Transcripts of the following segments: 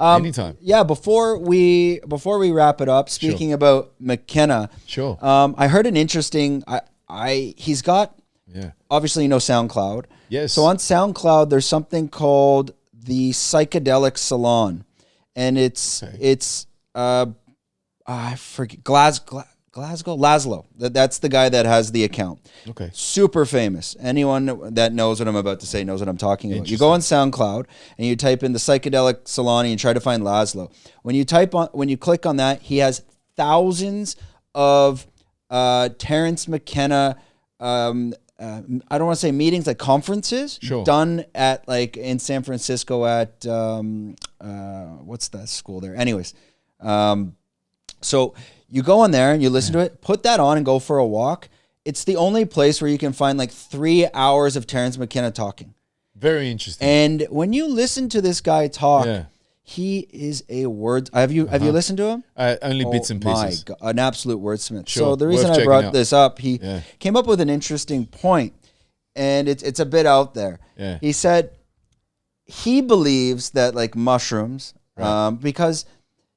Anytime. Yeah, before we wrap it up, speaking about McKenna. Sure. I heard an interesting. He's got. Yeah. Obviously, SoundCloud. Yes. So on SoundCloud, there's something called the Psychedelic Salon, and it's I forget Glasgow Laszlo. That's the guy that has the account. Okay. Super famous. Anyone that knows what I'm about to say knows what I'm talking about. You go on SoundCloud and you type in the Psychedelic Salon and you try to find Laszlo. When you click on that, he has thousands of Terence McKenna. I don't want to say meetings, like conferences done at like in San Francisco at what's that school there? Anyways, so you go on there and you listen to it, put that on and go for a walk. It's the only place where you can find like 3 hours of Terence McKenna talking. Very interesting. And when you listen to this guy talk, he is a word. Have you listened to him? Only bits and pieces. My God, an absolute wordsmith. Sure. So the reason I brought this up, he came up with an interesting point, and it's a bit out there. Yeah. He said he believes that like mushrooms, because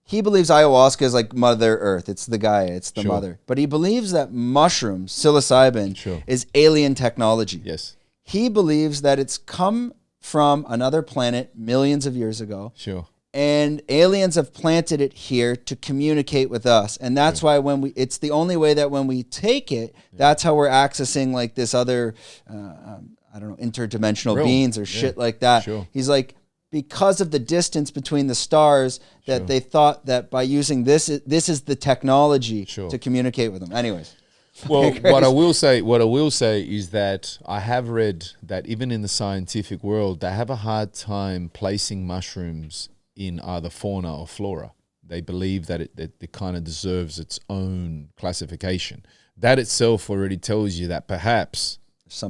he believes ayahuasca is like Mother Earth. It's the Gaia. It's the mother. But he believes that mushrooms, psilocybin, is alien technology. Yes. He believes that it's come from another planet millions of years ago. Sure. And aliens have planted it here to communicate with us. And that's why it's the only way that when we take it, that's how we're accessing like this other, I don't know, interdimensional beings or shit like that. Sure. He's like, because of the distance between the stars, that they thought that by using this is the technology to communicate with them. Anyways. Well, what I will say is that I have read that even in the scientific world, they have a hard time placing mushrooms in either fauna or flora. They believe that it kind of deserves its own classification. That itself already tells you that perhaps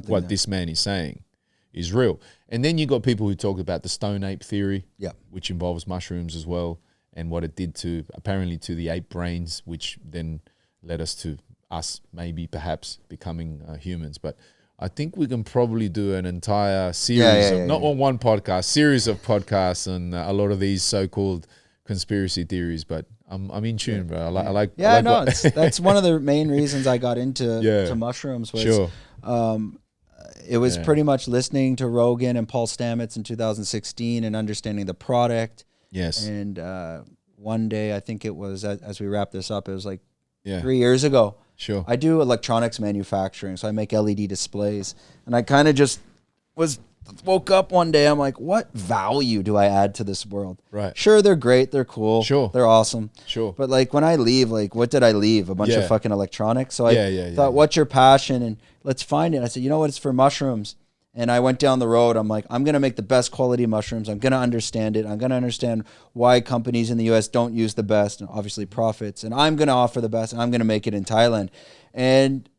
what this man is saying is real. And then you got people who talk about the stone ape theory, which involves mushrooms as well, and what it did apparently to the ape brains, which then led us to us maybe perhaps becoming humans. But I think we can probably do an entire series not on one podcast, series of podcasts on a lot of these so-called conspiracy theories. But I'm in tune, bro. I like that's one of the main reasons I got into to mushrooms was it was pretty much listening to Rogan and Paul Stamets in 2016 and understanding the product. Yes. And one day, I think it was as we wrap this up, it was like 3 years ago. Sure. I do electronics manufacturing, so I make LED displays. And I kind of just woke up one day, I'm like, what value do I add to this world? Right. Sure, they're great, they're cool, they're awesome. Sure. But like when I leave, like what did I leave? A bunch of fucking electronics. So I thought, what's your passion? And let's find it. I said, you know what? It's for mushrooms. And I went down the road. I'm like, I'm going to make the best quality mushrooms. I'm going to understand it. I'm going to understand why companies in the US don't use the best and obviously profits. And I'm going to offer the best and I'm going to make it in Thailand. And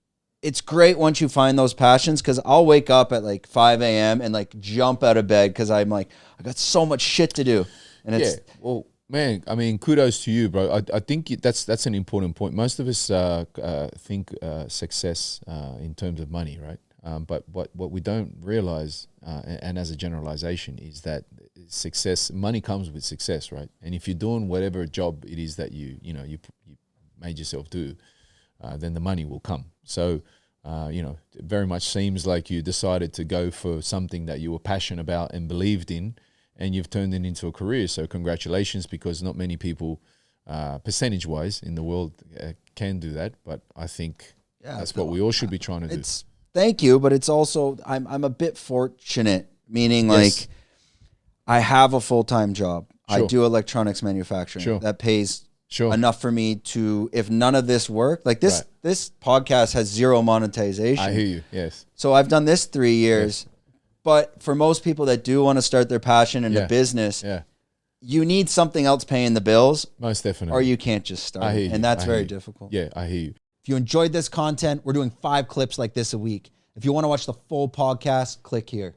it's great once you find those passions, because I'll wake up at like 5 a.m. and like jump out of bed because I'm like, I got so much shit to do. And it's well, man, I mean, kudos to you, bro. I think that's an important point. Most of us think success in terms of money, right? But what we don't realize, and as a generalization, is that money comes with success, right? And if you're doing whatever job it is that you made yourself do, then the money will come. So, it very much seems like you decided to go for something that you were passionate about and believed in, and you've turned it into a career. So congratulations, because not many people, percentage-wise, in the world can do that. But I think that's what we all should be trying to do. Thank you, but it's also I'm a bit fortunate, meaning like I have a full-time job. I do electronics manufacturing that pays enough for me to, if none of this worked, like this podcast has zero monetization. I hear you. Yes. So I've done this 3 years, but for most people that do want to start their passion in a business, you need something else paying the bills. Most definitely. Or you can't just start. And that's very difficult. Yeah, I hear you. If you enjoyed this content, we're doing 5 clips like this a week. If you want to watch the full podcast, click here.